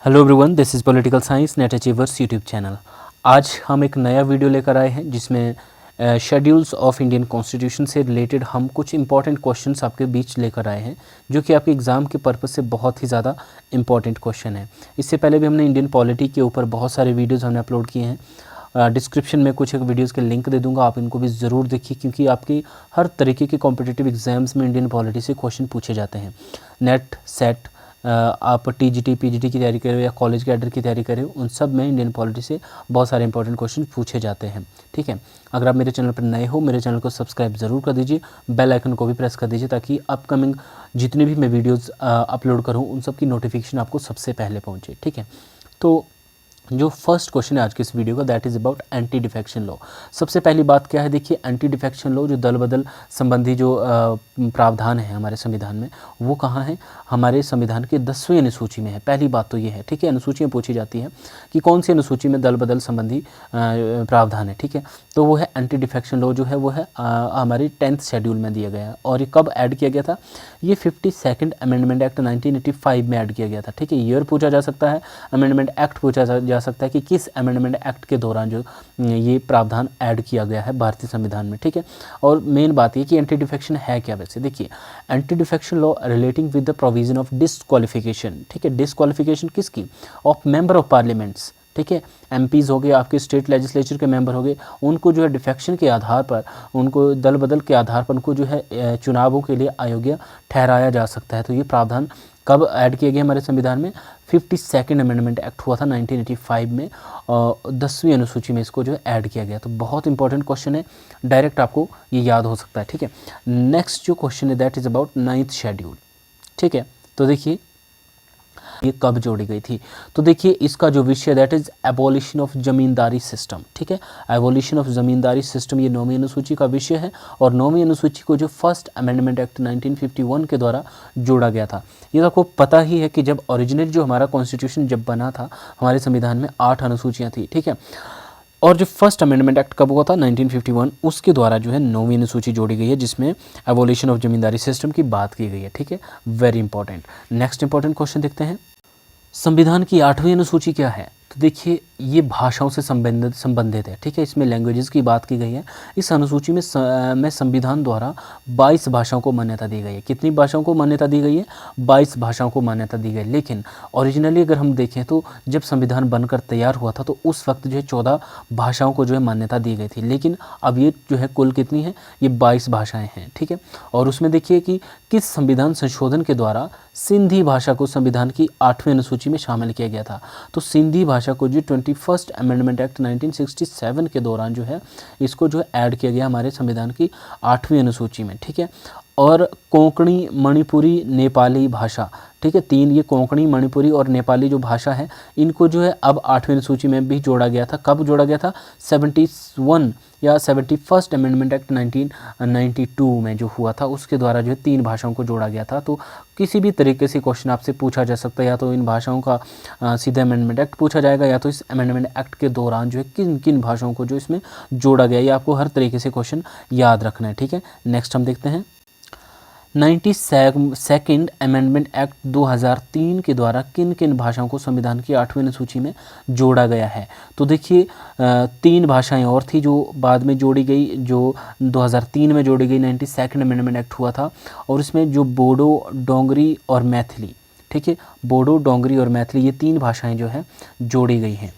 Hello everyone, this is political science net achievers YouTube channel. आज हम एक नया वीडियो लेकर आए हैं जिसमें शेड्यूल्स ऑफ इंडियन कॉन्स्टिट्यूशन से रिलेटेड हम कुछ इंपॉर्टेंट क्वेश्चंस आपके बीच लेकर आए हैं जो कि आपके एग्ज़ाम के पर्पस से बहुत ही ज़्यादा इंपॉर्टेंट क्वेश्चन है। इससे पहले भी हमने इंडियन पॉलिटी के ऊपर बहुत सारे वीडियोज़ हमने अपलोड किए हैं। डिस्क्रिप्शन में कुछ एक वीडियोज़ के लिंक दे दूंगा, आप इनको भी ज़रूर देखिए क्योंकि आपकी हर तरीके के कॉम्पिटिटिव एग्जाम्स में इंडियन पॉलिटी से क्वेश्चन पूछे जाते हैं। नेट सेट आप टीजीटी पीजीटी की तैयारी कर रहे हो या कॉलेज कैडर की तैयारी कर रहे हो, उन सब में इंडियन पॉलिटी से बहुत सारे इंपॉर्टेंट क्वेश्चन पूछे जाते हैं। ठीक है, अगर आप मेरे चैनल पर नए हो, मेरे चैनल को सब्सक्राइब ज़रूर कर दीजिए, बेल आइकन को भी प्रेस कर दीजिए ताकि अपकमिंग जितने भी मैं वीडियोज़ अपलोड करूँ उन सब की नोटिफिकेशन आपको सबसे पहले पहुँचे। ठीक है, तो जो फर्स्ट क्वेश्चन है आज के इस वीडियो का that is about anti defection law. सबसे पहली बात क्या है, देखिए एंटी डिफेक्शन लॉ जो दल बदल संबंधी जो प्रावधान है हमारे संविधान में, वो कहाँ है? हमारे संविधान के 10वीं अनुसूची में है। पहली बात तो ये है, ठीक है। अनुसूचियाँ पूछी जाती हैं कि कौन सी अनुसूची में दल बदल संबंधी प्रावधान है, ठीक है। तो वो है एंटी डिफेक्शन लॉ जो है वो है हमारे 10th शेड्यूल में दिया गया है। और ये कब ऐड किया गया था? ये 52nd अमेंडमेंट एक्ट 1985 में ऐड किया गया था। ठीक है, ईयर पूछा जा सकता है, अमेंडमेंट एक्ट पूछा जा सकता है कि किस अमेंडमेंट एक्ट के दौरान जो ये प्रावधान ऐड किया गया है भारतीय संविधान में। ठीक है, और मेन बात ये कि एंटी डिफेक्शन है क्या? वैसे देखिए, anti defection law relating with the provision of disqualification. ठीक है, डिसक्वालिफिकेशन किसकी? Of member of parliaments. ठीक है, एमपीज़ हो गए, आपके स्टेट लेजिस्लेचर के मेंबर हो गए, उनको जो है डिफेक्शन के आधार पर, उनको दल बदल के आधार पर उनको जो है चुनावों के लिए अयोग्य ठहराया जा सकता है। तो ये प्रावधान कब ऐड किए गए हमारे संविधान में? 52nd अमेंडमेंट एक्ट हुआ था 1985 में, 10वीं अनुसूची में इसको जो है ऐड किया गया। तो बहुत इंपॉर्टेंट क्वेश्चन है, डायरेक्ट आपको ये याद हो सकता है। ठीक है, नेक्स्ट जो क्वेश्चन है that is about 9th schedule. ठीक है, तो देखिए ये कब जोड़ी गई थी? तो देखिए इसका जो विषय that is abolition of zamindari system. ठीक है, एबॉलिशन ऑफ जमींदारी सिस्टम ये 9वीं अनुसूची का विषय है। और 9वीं अनुसूची को जो फर्स्ट अमेंडमेंट एक्ट 1951 के द्वारा जोड़ा गया था। ये आपको पता ही है कि जब ओरिजिनल जो हमारा कॉन्स्टिट्यूशन जब बना था, हमारे संविधान में 8 अनुसूचियाँ थी। ठीक है, और जो फर्स्ट अमेंडमेंट एक्ट कब हुआ था? 1951, उसके द्वारा जो है 9वीं अनुसूची जोड़ी गई है जिसमें एबॉलिशन ऑफ जमींदारी सिस्टम की बात की गई है। ठीक है, very important. Next important question देखते हैं, संविधान की 8वीं अनुसूची क्या है? तो देखिए ये भाषाओं से संबंधित है। ठीक है, इसमें लैंग्वेजेस की बात की गई है। इस अनुसूची में संविधान द्वारा 22 भाषाओं को मान्यता दी गई है। कितनी भाषाओं को मान्यता दी गई है? 22 भाषाओं को मान्यता दी गई। लेकिन ओरिजिनली अगर हम देखें तो जब संविधान बनकर तैयार हुआ था तो उस वक्त जो है 14 भाषाओं को जो है मान्यता दी गई थी। लेकिन अब ये जो है कुल कितनी है? ये 22 भाषाएँ हैं। ठीक है, और उसमें देखिए कि किस संविधान संशोधन के द्वारा सिंधी भाषा को संविधान की 8वीं अनुसूची में शामिल किया गया था। तो सिंधी भाषा को जो 21st अमेंडमेंट एक्ट 1967 के दौरान जो है इसको जो ऐड किया गया हमारे संविधान की 8वीं अनुसूची में। ठीक है, और कोंकणी, मणिपुरी, नेपाली भाषा, ठीक है, 3 ये कोंकणी, मणिपुरी और नेपाली जो भाषा है इनको जो है अब 8वीं अनुसूची में भी जोड़ा गया था। कब जोड़ा गया था? 71 या 71st अमेंडमेंट एक्ट 1992 में जो हुआ था उसके द्वारा जो है 3 भाषाओं को जोड़ा गया था। तो किसी भी तरीके से क्वेश्चन आपसे पूछा जा सकता है, या तो इन भाषाओं का सीधे अमेंडमेंट एक्ट पूछा जाएगा या तो इस अमेंडमेंट एक्ट के दौरान जो है किन किन भाषाओं को जो इसमें जोड़ा गया, ये आपको हर तरीके से क्वेश्चन याद रखना है। ठीक है, नेक्स्ट हम देखते हैं 92nd अमेंडमेंट एक्ट 2003 के द्वारा किन किन भाषाओं को संविधान की 8वीं अनुसूची में जोड़ा गया है? तो देखिए 3 भाषाएं और थी जो बाद में जोड़ी गई, जो 2003 में जोड़ी गई। 92nd अमेंडमेंट एक्ट हुआ था और इसमें जो बोडो, डोंगरी और मैथिली, ठीक है, बोडो, डोंगरी और मैथिली ये 3 भाषाएं जो है जोड़ी गई हैं।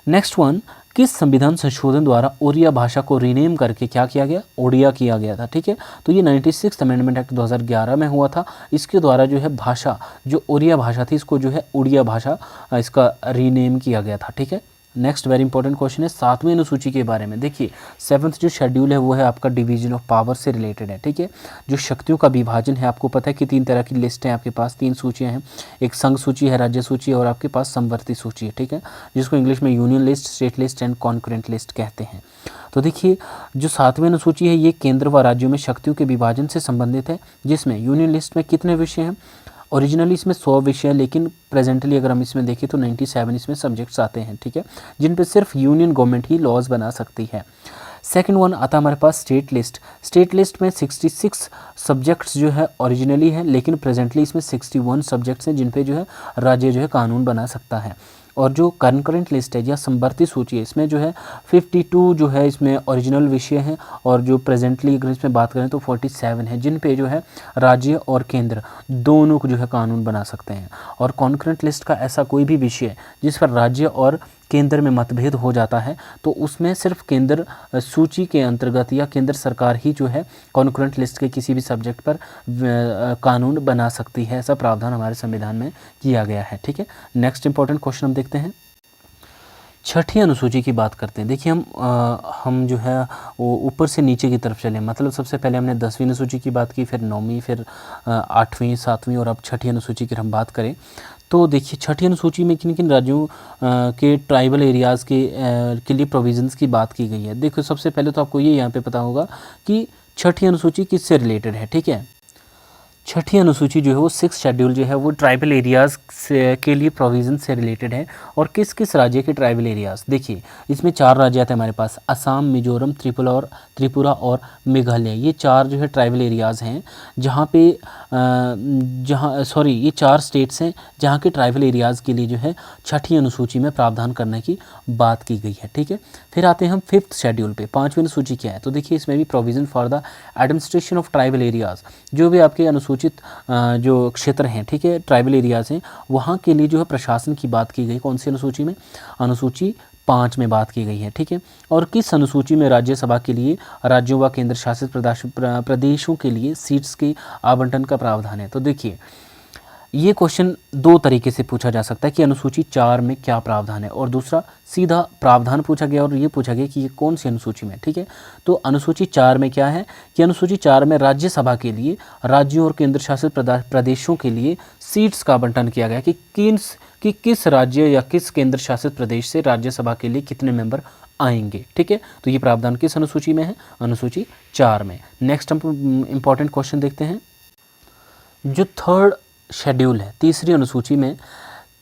नेक्स्ट वन, किस संविधान संशोधन द्वारा ओडिया भाषा को रीनेम करके क्या किया गया? ओडिया किया गया था। ठीक है, तो ये 96th अमेंडमेंट एक्ट 2011 में हुआ था। इसके द्वारा जो है भाषा, जो ओडिया भाषा थी, इसको जो है उड़िया भाषा इसका रीनेम किया गया था। ठीक है, नेक्स्ट वेरी इंपॉर्टेंट क्वेश्चन है 7वीं अनुसूची के बारे में। देखिए 7th जो शेड्यूल है वो है आपका डिवीजन ऑफ पावर से रिलेटेड है। ठीक है, जो शक्तियों का विभाजन है, आपको पता है कि 3 तरह की लिस्ट हैं आपके पास, 3 सूचियां हैं। एक संघ सूची है, राज्य सूची है और आपके पास समवर्ती सूची है। ठीक है, जिसको इंग्लिश में union list, state list and concurrent list कहते हैं। तो देखिए जो 7वीं अनुसूची है ये केंद्र व राज्यों में शक्तियों के विभाजन से संबंधित है, जिसमें यूनियन लिस्ट में कितने विषय हैं? ओरिजिनली इसमें 100 विषय है, लेकिन प्रेजेंटली अगर हम इसमें देखें तो 97 इसमें सब्जेक्ट्स आते हैं। ठीक है, जिन पे सिर्फ यूनियन गवर्नमेंट ही लॉज बना सकती है। सेकंड वन आता है हमारे पास स्टेट लिस्ट। स्टेट लिस्ट में 66 सब्जेक्ट्स जो है ओरिजिनली है, लेकिन प्रेजेंटली इसमें 61 सब्जेक्ट्स हैं जिन पे जो है राज्य जो है कानून बना सकता है। और जो कंकरेंट लिस्ट है या समवर्ती सूची है, इसमें जो है 52 जो है इसमें ओरिजिनल विषय हैं, और जो प्रेजेंटली अगर इसमें बात करें तो 47 है जिन पे जो है राज्य और केंद्र दोनों को जो है कानून बना सकते हैं। और कॉन्करेंट लिस्ट का ऐसा कोई भी विषय जिस पर राज्य और केंद्र में मतभेद हो जाता है तो उसमें सिर्फ केंद्र सूची के अंतर्गत या केंद्र सरकार ही जो है कॉन्करेंट लिस्ट के किसी भी सब्जेक्ट पर कानून बना सकती है। ऐसा प्रावधान हमारे संविधान में किया गया है। ठीक है, नेक्स्ट इंपॉर्टेंट क्वेश्चन हम देखते हैं। छठी अनुसूची की बात करते हैं। देखिए हम जो है वो ऊपर से नीचे की तरफ चले, मतलब सबसे पहले हमने 10वीं अनुसूची की बात की, फिर 9वीं, फिर 8वीं, 7वीं और अब छठी अनुसूची की हम बात करें तो देखिए छठी अनुसूची में किन किन राज्यों के ट्राइबल एरियाज़ के लिए प्रोविजंस की बात की गई है। देखो सबसे पहले तो आपको ये यहाँ पे पता होगा कि छठी अनुसूची किससे रिलेटेड है। ठीक है, छठी अनुसूची जो है वो 6 शेड्यूल जो है वो ट्राइबल एरियाज़ के लिए प्रोविज़न से रिलेटेड है। और किस किस राज्य के ट्राइबल एरियाज़, देखिए इसमें 4 राज्य आते हैं हमारे पास, असम, मिजोरम, त्रिपुरा और मेघालय। ये 4 जो है ट्राइबल एरियाज़ हैं जहाँ पे ये 4 स्टेट्स हैं जहाँ के ट्राइबल एरियाज़ के लिए जो है छठी अनुसूची में प्रावधान करने की बात की गई है। ठीक है, फिर आते हैं हम 5th शेड्यूल पे। 5वीं अनुसूची क्या है, तो देखिए इसमें भी provision for the administration of tribal areas, जो भी आपके अनुसूचित जो क्षेत्र हैं, ठीक है, ट्राइबल एरियाज़ हैं, वहाँ के लिए जो है प्रशासन की बात की गई। कौन सी अनुसूची में, अनुसूची 5 में बात की गई है। ठीक है, और किस अनुसूची में राज्यसभा के लिए राज्यों व केंद्र शासित प्रदेशों के लिए सीट्स के आवंटन का प्रावधान है। तो देखिए ये क्वेश्चन 2 तरीके से पूछा जा सकता है कि अनुसूची 4 में क्या प्रावधान है, और दूसरा सीधा प्रावधान पूछा गया और ये पूछा गया कि ये कौन सी अनुसूची में। ठीक है, तो अनुसूची 4 में क्या है कि अनुसूची 4 में राज्यसभा के लिए राज्यों और केंद्र शासित प्रदेशों के लिए सीट्स का आवंटन किया गया कि किस राज्य या किस केंद्र शासित प्रदेश से राज्यसभा के लिए कितने मेंबर आएंगे। ठीक है, तो ये प्रावधान किस अनुसूची में है, अनुसूची 4 में। नेक्स्ट हम इंपॉर्टेंट क्वेश्चन देखते हैं। जो 3rd शेड्यूल है, तीसरी अनुसूची में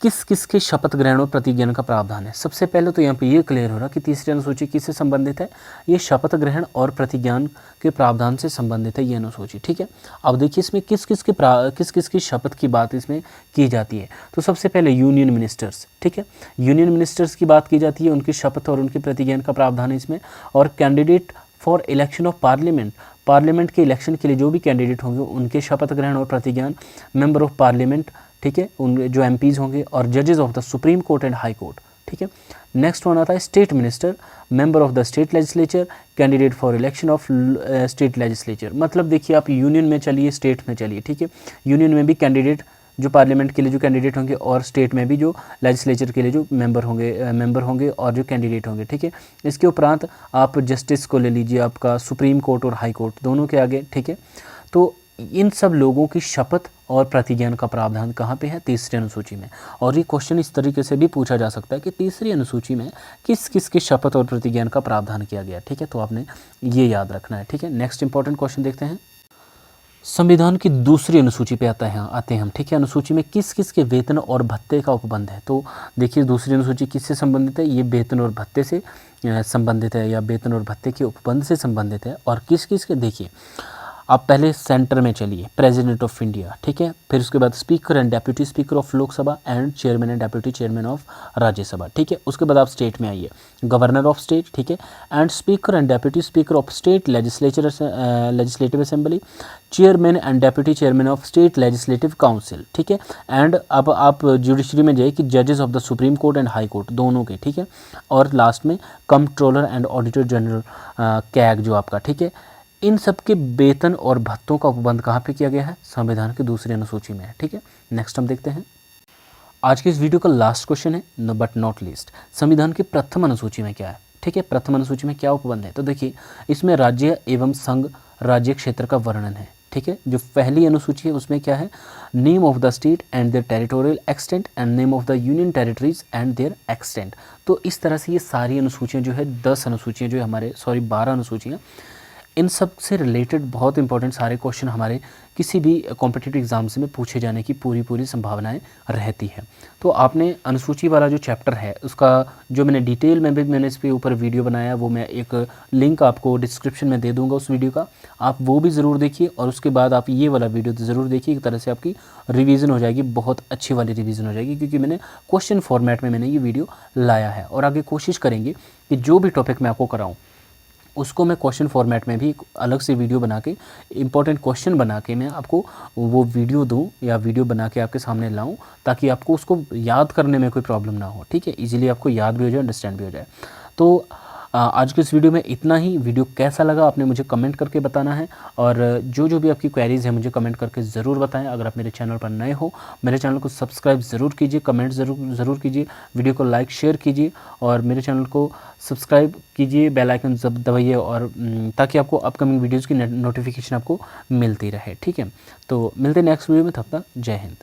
किस किस के शपथ ग्रहण और प्रतिज्ञान का प्रावधान है। सबसे पहले तो यहाँ पे ये क्लियर हो रहा कि तीसरी अनुसूची किससे संबंधित है, ये शपथ ग्रहण और प्रतिज्ञान के प्रावधान से संबंधित है ये अनुसूची। ठीक है, अब देखिए इसमें किस किस की शपथ की बात इसमें की जाती है। तो सबसे पहले यूनियन मिनिस्टर्स, ठीक है, यूनियन मिनिस्टर्स की बात की जाती है, उनकी शपथ और उनके प्रतिज्ञान का प्रावधान है इसमें। और candidate for election of parliament के इलेक्शन के लिए जो भी कैंडिडेट होंगे उनके शपथ ग्रहण और प्रतिज्ञान, मेंबर ऑफ पार्लियामेंट, ठीक है, उन जो एमपीज़ होंगे, और जजेस of the supreme court and high court. ठीक है, नेक्स्ट वन आता है state minister, member of the state legislature, candidate for election of state legislature. मतलब देखिए आप यूनियन में चलिए, स्टेट में चलिए। ठीक है, यूनियन में भी कैंडिडेट जो पार्लियामेंट के लिए जो कैंडिडेट होंगे, और स्टेट में भी जो लेजिस्लेचर के लिए जो मेंबर होंगे और जो कैंडिडेट होंगे। ठीक है, इसके उपरांत आप जस्टिस को ले लीजिए, आपका सुप्रीम कोर्ट और हाई कोर्ट दोनों के आगे। ठीक है, तो इन सब लोगों की शपथ और प्रतिज्ञान का प्रावधान कहाँ पे है, तीसरी अनुसूची में। और ये क्वेश्चन इस तरीके से भी पूछा जा सकता है कि तीसरी अनुसूची में किस किस की शपथ और प्रतिज्ञान का प्रावधान किया गया। ठीक है, तो आपने ये याद रखना है। ठीक है, नेक्स्ट इंपॉर्टेंट क्वेश्चन देखते हैं। संविधान की दूसरी अनुसूची पे आते हैं हम। ठीक है, अनुसूची में किस किस के वेतन और भत्ते का उपबंध है। तो देखिए दूसरी अनुसूची किससे संबंधित है, ये वेतन और भत्ते से संबंधित है, या वेतन और भत्ते के उपबंध से संबंधित है। और किस किस के, देखिए आप पहले सेंटर में चलिए, प्रेसिडेंट ऑफ इंडिया, ठीक है, फिर उसके बाद speaker and deputy speaker of Lok Sabha and chairman and deputy chairman of Rajya Sabha. ठीक है, उसके बाद आप स्टेट में आइए, गवर्नर ऑफ स्टेट, ठीक है, and speaker and deputy speaker of state legislative assembly, chairman and deputy chairman of state legislative council. ठीक है, एंड अब आप जुडिशरी में जाइए कि जजेस of the supreme court and high court दोनों के। ठीक है, और लास्ट में controller and auditor general CAG जो आपका। ठीक है, इन सब के वेतन और भत्तों का उपबंध कहाँ पे किया गया है, संविधान की दूसरी अनुसूची में है। ठीक है, नेक्स्ट हम देखते हैं। आज के इस वीडियो का लास्ट क्वेश्चन है, बट नॉट लीस्ट, संविधान की प्रथम अनुसूची में क्या है। ठीक है, प्रथम अनुसूची में क्या उपबंध है। तो देखिए इसमें राज्य एवं संघ राज्य क्षेत्र का वर्णन है। ठीक है, जो पहली अनुसूची है उसमें क्या है, name of the state and their territorial extent and name of the union territories and their extent. तो इस तरह से ये सारी अनुसूचियाँ जो है 10 अनुसूचियाँ जो है 12 अनुसूचियाँ, इन सब से रिलेटेड बहुत इंपॉर्टेंट सारे क्वेश्चन हमारे किसी भी कॉम्पिटिटिव एग्ज़ाम्स में पूछे जाने की पूरी संभावनाएं रहती है। तो आपने अनुसूची वाला जो चैप्टर है उसका जो मैंने डिटेल में भी मैंने इस पे ऊपर वीडियो बनाया, वो मैं एक लिंक आपको डिस्क्रिप्शन में दे दूँगा उस वीडियो का, आप वो भी ज़रूर देखिए और उसके बाद आप ये वाला वीडियो ज़रूर देखिए। एक तरह से आपकी रिवीजन हो जाएगी, बहुत अच्छी वाली रिवीजन हो जाएगी, क्योंकि मैंने क्वेश्चन फॉर्मेट में मैंने ये वीडियो लाया है। और आगे कोशिश करेंगे कि जो भी टॉपिक मैं आपको कराऊँ उसको मैं क्वेश्चन फॉर्मेट में भी एक अलग से वीडियो बना के, इंपॉर्टेंट क्वेश्चन बना के मैं आपको वो वीडियो दूँ या वीडियो बना के आपके सामने लाऊं, ताकि आपको उसको याद करने में कोई प्रॉब्लम ना हो। ठीक है, इजीली आपको याद भी हो जाए, अंडरस्टैंड भी हो जाए। तो आज के इस वीडियो में इतना ही। वीडियो कैसा लगा आपने मुझे कमेंट करके बताना है, और जो भी आपकी क्वेरीज़ है मुझे कमेंट करके ज़रूर बताएं। अगर आप मेरे चैनल पर नए हो, मेरे चैनल को सब्सक्राइब ज़रूर कीजिए, कमेंट ज़रूर कीजिए, वीडियो को लाइक शेयर कीजिए और मेरे चैनल को सब्सक्राइब कीजिए, बेल आइकन दबाइए, और ताकि आपको अपकमिंग वीडियोज़ की नोटिफिकेशन आपको मिलती रहे। ठीक है, तो मिलते हैं नेक्स्ट वीडियो में, तब तक जय हिंद।